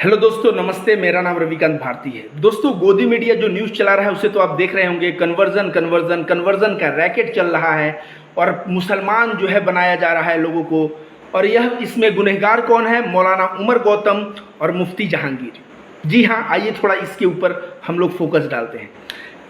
Hello दोस्तों, नमस्ते। मेरा नाम रविकांत भारती है। दोस्तों, गोदी मीडिया जो न्यूज़ चला रहा है उसे तो आप देख रहे होंगे। कन्वर्जन का रैकेट चल रहा है और मुसलमान जो है बनाया जा रहा है लोगों को। और यह इसमें गुनहगार कौन है? मौलाना उमर गौतम और मुफ्ती जहांगीर। जी हाँ, आइए थोड़ा इसके ऊपर हम लोग फोकस डालते हैं।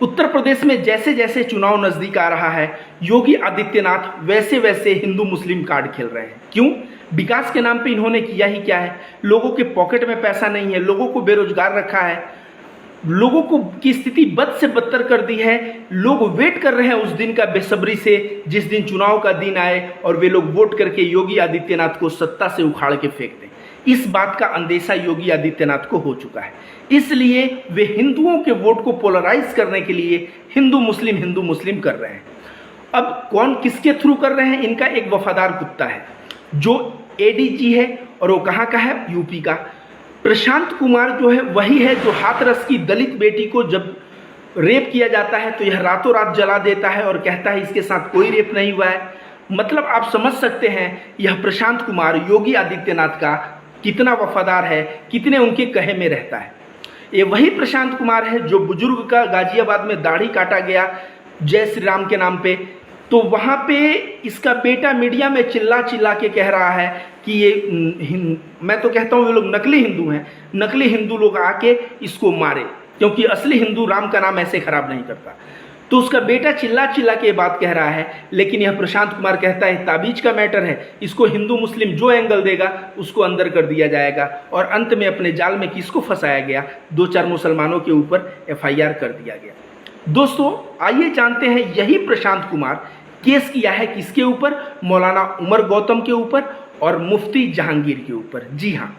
उत्तर प्रदेश में जैसे जैसे चुनाव नज़दीक आ रहा है, योगी आदित्यनाथ वैसे वैसे हिंदू मुस्लिम कार्ड खेल रहे हैं। क्यों? विकास के नाम पे इन्होंने किया ही क्या है? लोगों के पॉकेट में पैसा नहीं है, लोगों को बेरोजगार रखा है, लोगों को की स्थिति बद से बदतर कर दी है। लोग वेट कर रहे हैं उस दिन का बेसब्री से जिस दिन चुनाव का दिन आए और वे लोग वोट करके योगी आदित्यनाथ को सत्ता से उखाड़ के फेंक दें। इस बात का अंदेशा योगी आदित्यनाथ को हो चुका है, इसलिए वे हिंदुओं के वोट को पोलराइज करने के लिए हिंदू मुस्लिम कर रहे हैं। अब कौन किसके थ्रू कर रहे हैं? इनका एक वफादार कुत्ता है जो एडीजी है, और वो कहाँ का है? यूपी का। प्रशांत कुमार जो है वही है जो हाथरस की दलित बेटी को जब रेप किया जाता है तो यह रातों रात जला देता है और कहता है इसके साथ कोई रेप नहीं हुआ है। मतलब आप समझ सकते हैं यह प्रशांत कुमार योगी आदित्यनाथ का कितना वफादार है, कितने उनके कहे में रहता है। ये वही प्रशांत कुमार है जो बुजुर्ग का गाजियाबाद में दाढ़ी काटा गया जय श्री राम के नाम पे, तो वहाँ पे इसका बेटा मीडिया में चिल्ला चिल्ला के कह रहा है कि ये मैं तो कहता हूँ ये लोग नकली हिंदू हैं, नकली हिंदू लोग आके इसको मारे, क्योंकि असली हिंदू राम का नाम ऐसे खराब नहीं करता। तो उसका बेटा चिल्ला चिल्ला के बात कह रहा है, लेकिन यह प्रशांत कुमार कहता है ताबीज का मैटर है, इसको हिंदू मुस्लिम जो एंगल देगा उसको अंदर कर दिया जाएगा। और अंत में अपने जाल में किसको फंसाया गया? 2-4 मुसलमानों के ऊपर FIR कर दिया गया। दोस्तों, आइए जानते हैं यही प्रशांत कुमार केस किया है किसके ऊपर? मौलाना उमर गौतम के ऊपर और मुफ्ती जहांगीर के ऊपर। जी हाँ,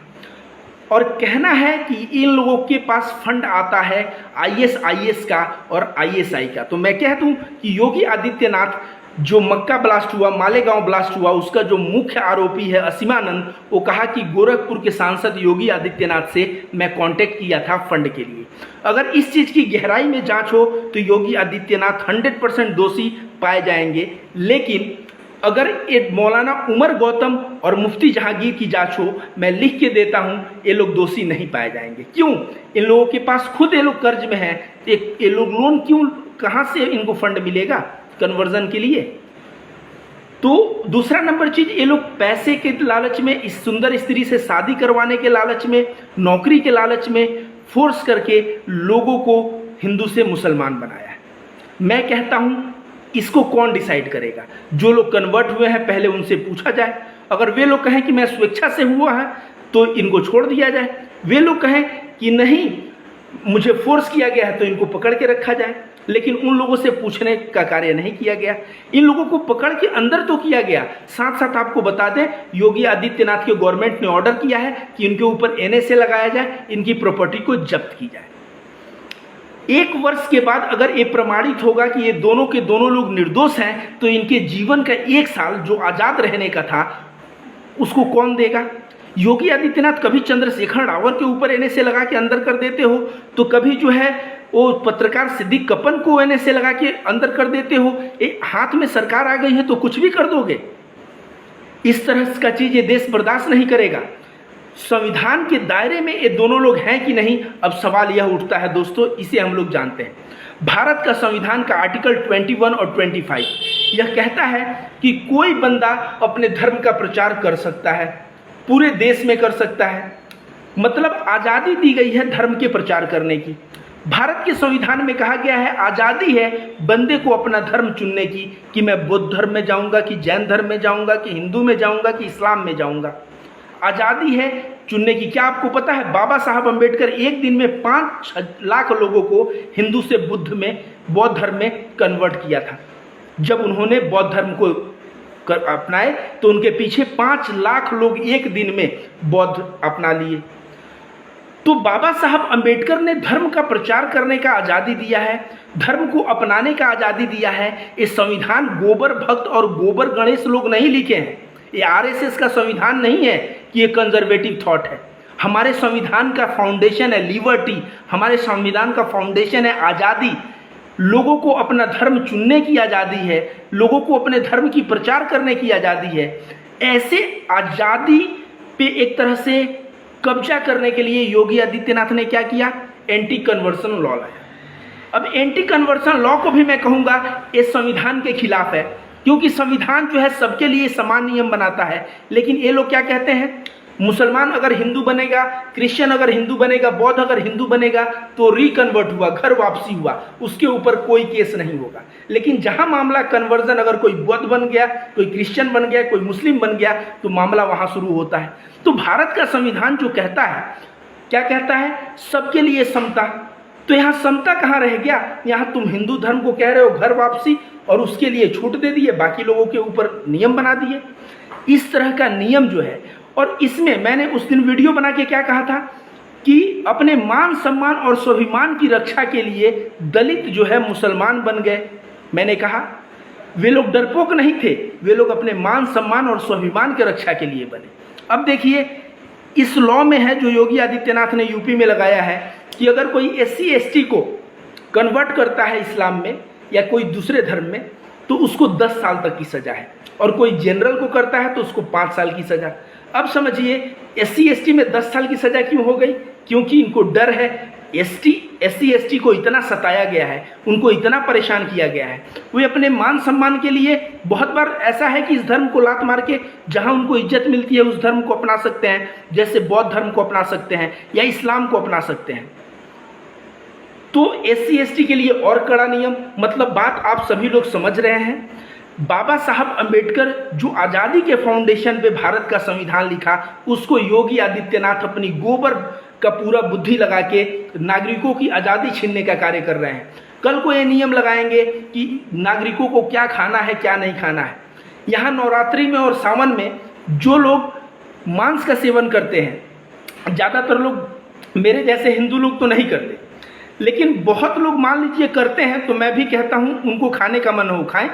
और कहना है कि इन लोगों के पास फंड आता है IS का और ISI का। तो मैं कह दूं कि योगी आदित्यनाथ जो मक्का ब्लास्ट हुआ, मालेगांव ब्लास्ट हुआ, उसका जो मुख्य आरोपी है असीमानंद, वो कहा कि गोरखपुर के सांसद योगी आदित्यनाथ से मैं कांटेक्ट किया था फंड के लिए। अगर इस चीज़ की गहराई में जांच हो तो योगी आदित्यनाथ 100% दोषी पाए जाएंगे। लेकिन अगर ये मौलाना उमर गौतम और मुफ्ती जहांगीर की जांच हो, मैं लिख के देता हूं, ये लोग दोषी नहीं पाए जाएंगे। क्यों? इन लोगों के पास खुद ये लोग कर्ज में हैं, ये लोग लोन क्यों, कहां से इनको फंड मिलेगा कन्वर्जन के लिए? तो दूसरा नंबर चीज, ये लोग पैसे के लालच में, इस सुंदर स्त्री से शादी करवाने के लालच में, नौकरी के लालच में फोर्स करके लोगों को हिंदू से मुसलमान बनाया है। मैं कहता हूं इसको कौन डिसाइड करेगा? जो लोग कन्वर्ट हुए हैं पहले उनसे पूछा जाए। अगर वे लोग कहें कि मैं स्वेच्छा से हुआ है तो इनको छोड़ दिया जाए। वे लोग कहें कि नहीं मुझे फोर्स किया गया है तो इनको पकड़ के रखा जाए। लेकिन उन लोगों से पूछने का कार्य नहीं किया गया। इन लोगों को पकड़ के अंदर तो किया गया। साथ साथ आपको बता दें, योगी आदित्यनाथ के गवर्नमेंट ने ऑर्डर किया है कि इनके ऊपर NSA लगाया जाए, इनकी प्रॉपर्टी को जब्त की जाए। 1 वर्ष के बाद अगर ये प्रमाणित होगा कि ये दोनों के दोनों लोग निर्दोष हैं तो इनके जीवन का 1 साल जो आज़ाद रहने का था उसको कौन देगा? योगी आदित्यनाथ कभी चंद्रशेखर रावत के ऊपर NSA लगा के अंदर कर देते हो, तो कभी जो है वो पत्रकार सिद्दीक कपन को NSA लगा के अंदर कर देते हो। हाथ में सरकार आ गई है तो कुछ भी कर दोगे। इस तरह का चीज़ ये देश बर्दाश्त नहीं करेगा। संविधान के दायरे में ये दोनों लोग हैं कि नहीं, अब सवाल यह उठता है दोस्तों, इसे हम लोग जानते हैं। भारत का संविधान का आर्टिकल 21 और 25 यह कहता है कि कोई बंदा अपने धर्म का प्रचार कर सकता है, पूरे देश में कर सकता है। मतलब आज़ादी दी गई है धर्म के प्रचार करने की। भारत के संविधान में कहा गया है आज़ादी है बंदे को अपना धर्म चुनने की, कि मैं बौद्ध धर्म में जाऊंगा, कि जैन धर्म में जाऊंगा, कि हिंदू में जाऊंगा, कि इस्लाम में जाऊंगा। आज़ादी है चुनने की। क्या आपको पता है बाबा साहब अम्बेडकर एक दिन में 5 लाख लोगों को हिंदू से बौद्ध धर्म में कन्वर्ट किया था। जब उन्होंने बौद्ध धर्म को अपनाए तो उनके पीछे 5 लाख लोग एक दिन में बौद्ध अपना लिए। तो बाबा साहब अम्बेडकर ने धर्म का प्रचार करने का आज़ादी दिया है, धर्म को अपनाने का आज़ादी दिया है। ये संविधान गोबर भक्त और गोबर गणेश लोग नहीं लिखे हैं। ये RSS का संविधान नहीं है कि ये कंजर्वेटिव थॉट है। हमारे संविधान का फाउंडेशन है लिबर्टी, हमारे संविधान का फाउंडेशन है आज़ादी। लोगों को अपना धर्म चुनने की आज़ादी है, लोगों को अपने धर्म की प्रचार करने की आज़ादी है। ऐसे आज़ादी पे एक तरह से कब्जा करने के लिए योगी आदित्यनाथ ने क्या किया, एंटी कन्वर्सन लॉ लाया। अब एंटी कन्वर्सन लॉ को भी मैं कहूँगा ये संविधान के खिलाफ है, क्योंकि संविधान जो है सबके लिए समान नियम बनाता है। लेकिन ये लोग क्या कहते हैं, मुसलमान अगर हिंदू बनेगा, क्रिश्चियन अगर हिंदू बनेगा, बौद्ध अगर हिंदू बनेगा तो रिकन्वर्ट हुआ, घर वापसी हुआ, उसके ऊपर कोई केस नहीं होगा। लेकिन जहां मामला कन्वर्जन, अगर कोई बौद्ध बन गया, कोई क्रिश्चियन बन गया, कोई मुस्लिम बन गया, तो मामला वहां शुरू होता है। तो भारत का संविधान जो कहता है, क्या कहता है, सबके लिए समता। तो यहाँ समता कहाँ रह गया? यहाँ तुम हिंदू धर्म को कह रहे हो घर वापसी, और उसके लिए छूट दे दिए, बाकी लोगों के ऊपर नियम बना दिए। इस तरह का नियम जो है, और इसमें मैंने उस दिन वीडियो बना के क्या कहा था कि अपने मान सम्मान और स्वाभिमान की रक्षा के लिए दलित जो है मुसलमान बन गए। मैंने कहा वे लोग डरपोक नहीं थे, वे लोग अपने मान सम्मान और स्वाभिमान की रक्षा के लिए बने। अब देखिए इस लॉ में है जो योगी आदित्यनाथ ने यूपी में लगाया है कि अगर कोई SC ST को कन्वर्ट करता है इस्लाम में या कोई दूसरे धर्म में तो उसको 10 साल तक की सज़ा है, और कोई जनरल को करता है तो उसको 5 साल की सज़ा। अब समझिए SC ST में 10 साल की सज़ा क्यों हो गई? क्योंकि इनको डर है, SC ST को इतना सताया गया है, उनको इतना परेशान किया गया है। वे अपने मान सम्मान के लिए बहुत बार ऐसा है कि इस धर्म को लात मार के जहां उनको इज्जत मिलती है उस धर्म को अपना सकते हैं, जैसे बौद्ध धर्म को अपना सकते हैं या इस्लाम को अपना सकते हैं। तो SC ST के लिए और कड़ा नियम, मतलब बात आप सभी लोग समझ रहे हैं। बाबा साहब अंबेडकर जो आज़ादी के फाउंडेशन पे भारत का संविधान लिखा, उसको योगी आदित्यनाथ अपनी गोबर का पूरा बुद्धि लगा के नागरिकों की आज़ादी छीनने का कार्य कर रहे हैं। कल को ये नियम लगाएंगे कि नागरिकों को क्या खाना है क्या नहीं खाना है। यहाँ नवरात्रि में और सावन में जो लोग मांस का सेवन करते हैं, ज़्यादातर लोग मेरे जैसे हिंदू लोग तो नहीं करते, लेकिन बहुत लोग मान लीजिए करते हैं, तो मैं भी कहता हूँ उनको खाने का मन हो खाएं।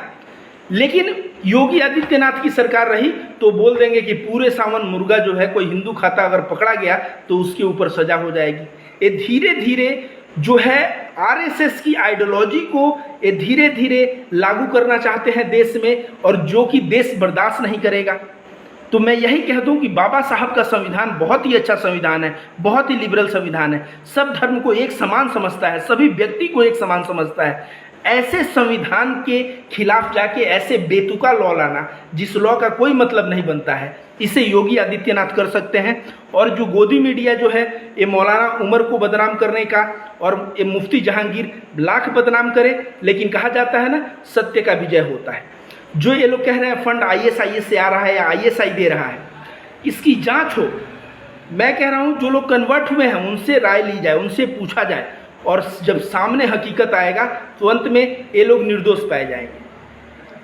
लेकिन योगी आदित्यनाथ की सरकार रही तो बोल देंगे कि पूरे सावन मुर्गा जो है कोई हिंदू खाता अगर पकड़ा गया तो उसके ऊपर सजा हो जाएगी। ये धीरे धीरे जो है RSS की आइडियोलॉजी को ये धीरे धीरे लागू करना चाहते हैं देश में, और जो कि देश बर्दाश्त नहीं करेगा। तो मैं यही कह दूं कि बाबा साहब का संविधान बहुत ही अच्छा संविधान है, बहुत ही लिबरल संविधान है, सब धर्म को एक समान समझता है, सभी व्यक्ति को एक समान समझता है। ऐसे संविधान के खिलाफ जाके ऐसे बेतुका लॉ लाना जिस लॉ का कोई मतलब नहीं बनता है, इसे योगी आदित्यनाथ कर सकते हैं। और जो गोदी मीडिया जो है ये मौलाना उमर को बदनाम करने का, और ये मुफ्ती जहांगीर लाख बदनाम करे, लेकिन कहा जाता है ना सत्य का विजय होता है। जो ये लोग कह रहे हैं फंड ISIS से आ रहा है या ISI दे रहा है, इसकी जांच हो। मैं कह रहा हूँ जो लोग कन्वर्ट हुए हैं उनसे राय ली जाए, उनसे पूछा जाए, और जब सामने हकीकत आएगा तो अंत में ये लोग निर्दोष पाए जाएंगे।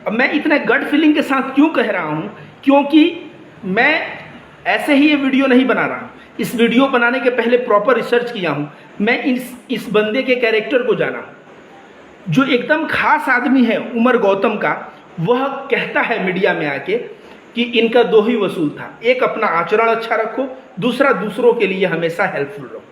अब मैं इतना गट फीलिंग के साथ क्यों कह रहा हूँ, क्योंकि मैं ऐसे ही ये वीडियो नहीं बना रहा हूँ। इस वीडियो बनाने के पहले प्रॉपर रिसर्च किया हूँ। मैं इस बंदे के कैरेक्टर को जाना हूँ। जो एकदम खास आदमी है उमर गौतम का, वह कहता है मीडिया में आके कि इनका दो ही वसूल था, एक अपना आचरण अच्छा रखो, दूसरा दूसरों के लिए हमेशा हेल्पफुल रहो।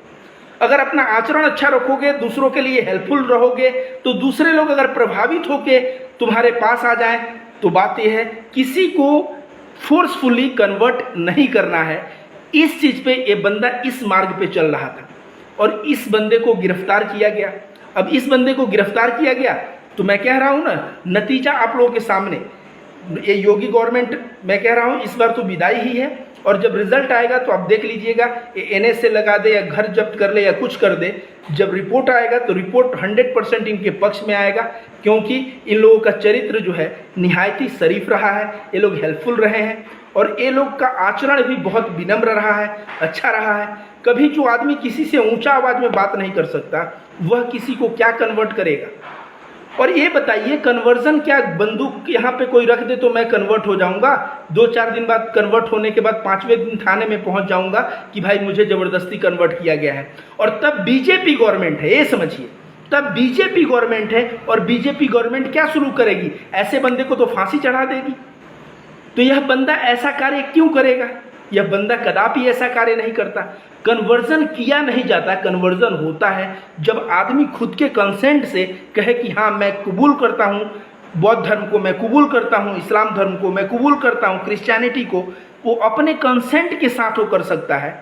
अगर अपना आचरण अच्छा रखोगे, दूसरों के लिए हेल्पफुल रहोगे, तो दूसरे लोग अगर प्रभावित होके तुम्हारे पास आ जाएं, तो बात यह है किसी को फोर्सफुली कन्वर्ट नहीं करना है। इस चीज़ पे ये बंदा इस मार्ग पे चल रहा था और इस बंदे को गिरफ्तार किया गया। अब इस बंदे को गिरफ्तार किया गया तो मैं कह रहा हूँ ना, नतीजा आप लोगों के सामने। ये योगी गवर्नमेंट मैं कह रहा हूँ इस बार तो विदाई ही है, और जब रिजल्ट आएगा तो आप देख लीजिएगा, ये NSA लगा दे या घर जब्त कर ले या कुछ कर दे, जब रिपोर्ट आएगा तो रिपोर्ट 100% इनके पक्ष में आएगा, क्योंकि इन लोगों का चरित्र जो है निहायत ही शरीफ रहा है, ये लोग हेल्पफुल रहे हैं, और ये लोग का आचरण भी बहुत विनम्र रहा है, अच्छा रहा है। कभी जो आदमी किसी से ऊंचा आवाज़ में बात नहीं कर सकता, वह किसी को क्या कन्वर्ट करेगा। और ये बताइए कन्वर्जन क्या, बंदूक यहाँ पे कोई रख दे तो मैं कन्वर्ट हो जाऊँगा, 2-4 दिन बाद कन्वर्ट होने के बाद 5वें दिन थाने में पहुँच जाऊँगा कि भाई मुझे ज़बरदस्ती कन्वर्ट किया गया है। और तब बीजेपी गवर्नमेंट है, ये समझिए, तब बीजेपी गवर्नमेंट है, और बीजेपी गवर्नमेंट क्या शुरू करेगी, ऐसे बंदे को तो फांसी चढ़ा देगी। तो यह बंदा ऐसा कार्य क्यों करेगा? यह बंदा कदापि ऐसा कार्य नहीं करता। कन्वर्जन किया नहीं जाता, कन्वर्जन होता है जब आदमी खुद के कंसेंट से कहे कि हाँ मैं कबूल करता हूँ बौद्ध धर्म को, मैं कबूल करता हूँ इस्लाम धर्म को, मैं कबूल करता हूँ क्रिश्चियनिटी को। वो अपने कंसेंट के साथ वो कर सकता है।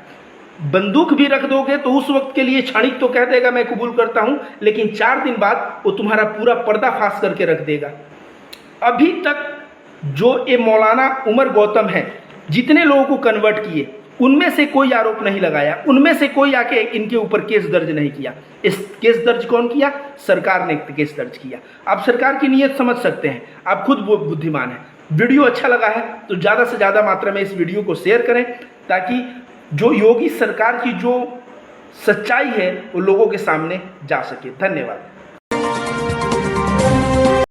बंदूक भी रख दोगे तो उस वक्त के लिए क्षणिक तो कह देगा मैं कबूल करता हूं, लेकिन 4 दिन बाद वो तुम्हारा पूरा पर्दाफाश करके रख देगा। अभी तक जो ये मौलाना उमर गौतम है, जितने लोगों को कन्वर्ट किए, उनमें से कोई आरोप नहीं लगाया, उनमें से कोई आके इनके ऊपर केस दर्ज नहीं किया। इस केस दर्ज कौन किया? सरकार ने केस दर्ज किया। आप सरकार की नीयत समझ सकते हैं, आप खुद बुद्धिमान हैं। वीडियो अच्छा लगा है तो ज़्यादा से ज़्यादा मात्रा में इस वीडियो को शेयर करें, ताकि जो योगी सरकार की जो सच्चाई है वो लोगों के सामने जा सके। धन्यवाद।